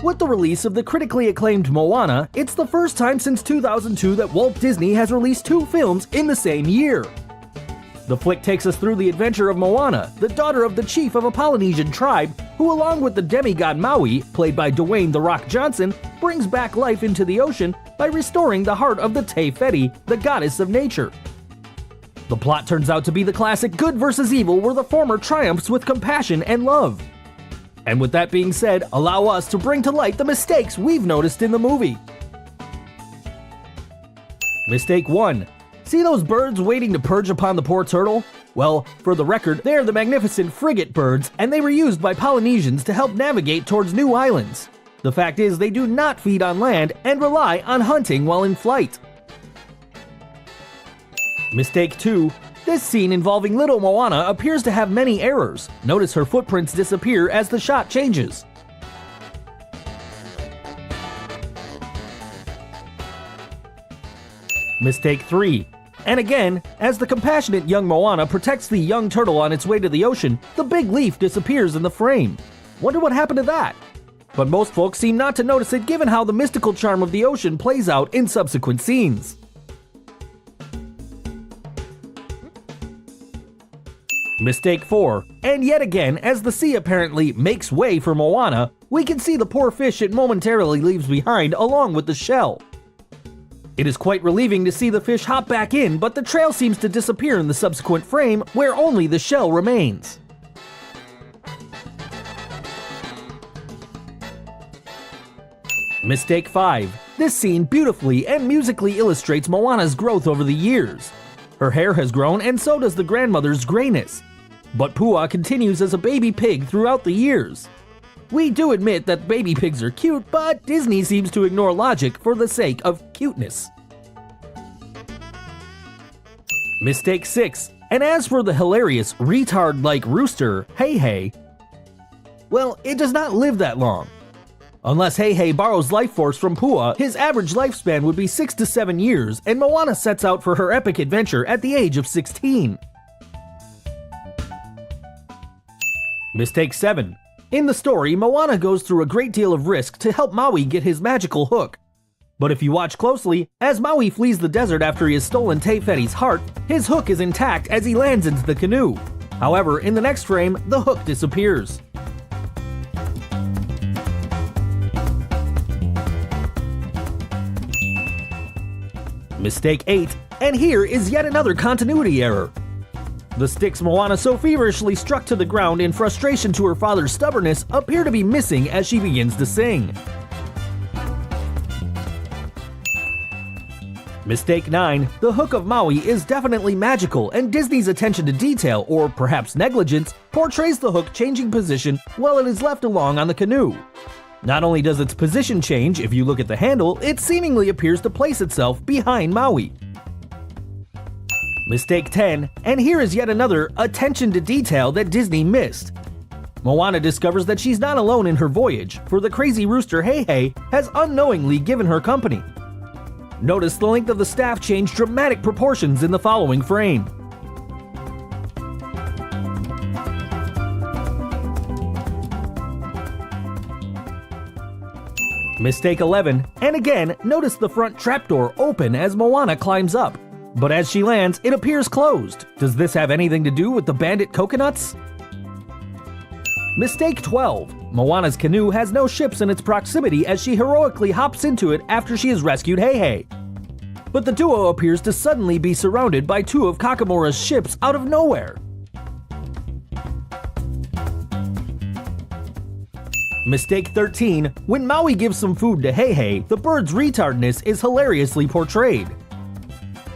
With the release of the critically acclaimed Moana, it's the first time since 2002 that Walt Disney has released 2 films in the same year. The flick takes us through the adventure of Moana, the daughter of the chief of a Polynesian tribe, who along with the demigod Maui, played by Dwayne "The Rock" Johnson, brings back life into the ocean by restoring the heart of the Te Feti, the goddess of nature. The plot turns out to be the classic good versus evil, where the former triumphs with compassion and love. And with that being said, allow us to bring to light the mistakes we've noticed in the movie. Mistake 1. See those birds waiting to perch upon the poor turtle? Well, for the record, they are the magnificent frigate birds, and they were used by Polynesians to help navigate towards new islands. The fact is, they do not feed on land and rely on hunting while in flight. Mistake 2. This scene involving little Moana appears to have many errors. Notice her footprints disappear as the shot changes. Mistake 3. And again, as the compassionate young Moana protects the young turtle on its way to the ocean, the big leaf disappears in the frame. Wonder what happened to that? But most folks seem not to notice it given how the mystical charm of the ocean plays out in subsequent scenes. Mistake 4. And yet again, as the sea apparently makes way for Moana, we can see the poor fish it momentarily leaves behind along with the shell. It is quite relieving to see the fish hop back in, but the trail seems to disappear in the subsequent frame, where only the shell remains. Mistake 5. This scene beautifully and musically illustrates Moana's growth over the years. Her hair has grown, and so does the grandmother's grayness. But Pua continues as a baby pig throughout the years. We do admit that baby pigs are cute, but Disney seems to ignore logic for the sake of cuteness. Mistake 6. And as for the hilarious retard-like rooster, Hey Hey, well, it does not live that long. Unless Hey Hey borrows life force from Pua, his average lifespan would be 6 to 7 years, and Moana sets out for her epic adventure at the age of 16. Mistake 7. In the story, Moana goes through a great deal of risk to help Maui get his magical hook. But if you watch closely, as Maui flees the desert after he has stolen Te Feti's heart, his hook is intact as he lands into the canoe. However, in the next frame, the hook disappears. Mistake 8. And here is yet another continuity error. The sticks Moana so feverishly struck to the ground in frustration to her father's stubbornness appear to be missing as she begins to sing. Mistake 9. The hook of Maui is definitely magical, and Disney's attention to detail, or perhaps negligence, portrays the hook changing position while it is left along on the canoe. Not only does its position change, if you look at the handle, it seemingly appears to place itself behind Maui. Mistake 10, and here is yet another attention to detail that Disney missed. Moana discovers that she's not alone in her voyage, for the crazy rooster Hey Hey has unknowingly given her company. Notice the length of the staff change dramatic proportions in the following frame. Mistake 11, and again, notice the front trapdoor open as Moana climbs up. But as she lands, it appears closed. Does this have anything to do with the bandit coconuts? Mistake 12. Moana's canoe has no ships in its proximity as she heroically hops into it after she has rescued Hey Hey. But the duo appears to suddenly be surrounded by 2 of Kakamura's ships out of nowhere. Mistake 13. When Maui gives some food to Hey Hey, the bird's retardness is hilariously portrayed.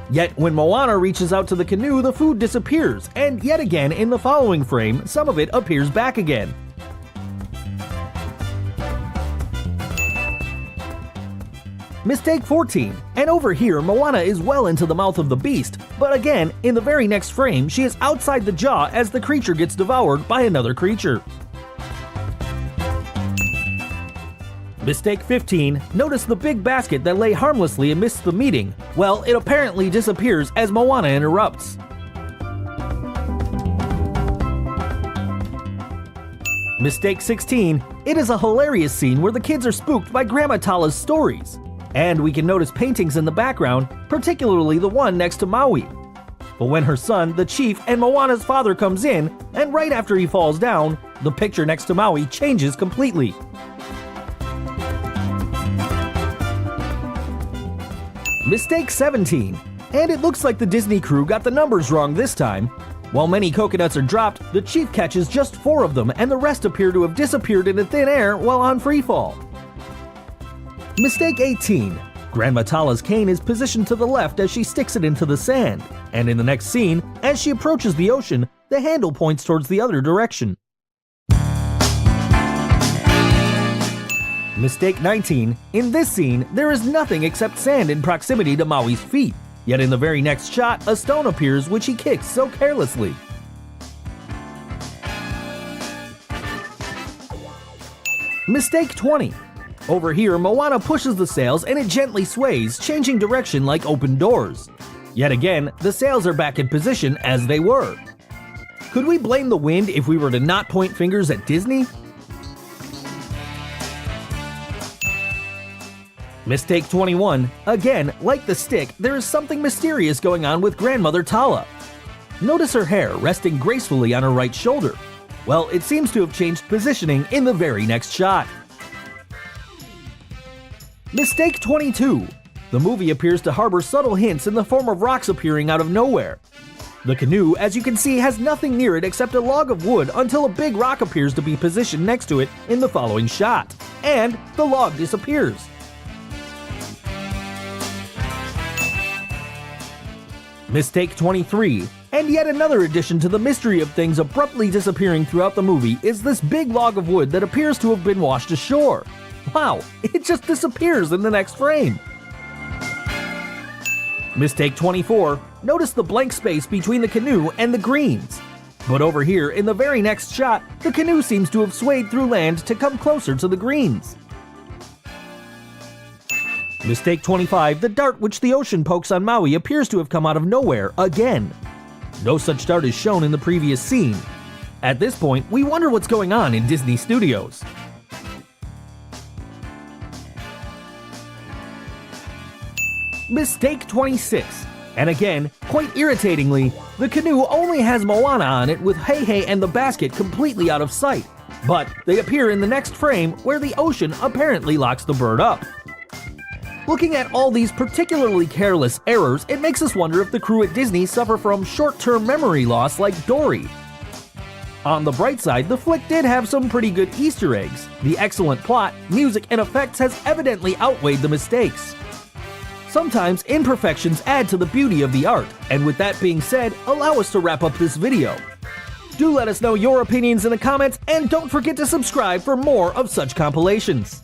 Yet when Moana reaches out to the canoe, the food disappears, and yet again in the following frame, some of it appears back again. Mistake 14, and over here Moana is well into the mouth of the beast, but again, in the very next frame, she is outside the jaw as the creature gets devoured by another creature. Mistake 15, notice the big basket that lay harmlessly amidst the meeting. Well, it apparently disappears as Moana interrupts. Mistake 16, it is a hilarious scene where the kids are spooked by Grandma Tala's stories. And we can notice paintings in the background, particularly the one next to Maui. But when her son, the chief, and Moana's father comes in, and right after he falls down, the picture next to Maui changes completely. Mistake 17, and it looks like the Disney crew got the numbers wrong this time. While many coconuts are dropped, the chief catches just 4 of them and the rest appear to have disappeared into thin air while on freefall. Mistake 18. Grandma Tala's cane is positioned to the left as she sticks it into the sand, and in the next scene, as she approaches the ocean, the handle points towards the other direction. Mistake 19. In this scene, there is nothing except sand in proximity to Maui's feet. Yet in the very next shot, a stone appears which he kicks so carelessly. Mistake 20. Over here, Moana pushes the sails and it gently sways, changing direction like open doors. Yet again, the sails are back in position as they were. Could we blame the wind if we were to not point fingers at Disney? Mistake 21. Again, like the stick, there is something mysterious going on with Grandmother Tala. Notice her hair resting gracefully on her right shoulder. Well, it seems to have changed positioning in the very next shot. Mistake 22. The movie appears to harbor subtle hints in the form of rocks appearing out of nowhere. The canoe, as you can see, has nothing near it except a log of wood until a big rock appears to be positioned next to it in the following shot, and the log disappears. Mistake 23. And yet another addition to the mystery of things abruptly disappearing throughout the movie is this big log of wood that appears to have been washed ashore. Wow, it just disappears in the next frame. Mistake 24. Notice the blank space between the canoe and the greens. But over here, in the very next shot, the canoe seems to have swayed through land to come closer to the greens. Mistake 25. The dart which the ocean pokes on Maui appears to have come out of nowhere again. No such dart is shown in the previous scene. At this point, we wonder what's going on in Disney Studios. Mistake 26. And again, quite irritatingly, the canoe only has Moana on it with Heihei and the basket completely out of sight. But they appear in the next frame where the ocean apparently locks the bird up. Looking at all these particularly careless errors, it makes us wonder if the crew at Disney suffer from short-term memory loss like Dory. On the bright side, the flick did have some pretty good Easter eggs. The excellent plot, music, and effects has evidently outweighed the mistakes. Sometimes imperfections add to the beauty of the art, and with that being said, allow us to wrap up this video. Do let us know your opinions in the comments, and don't forget to subscribe for more of such compilations.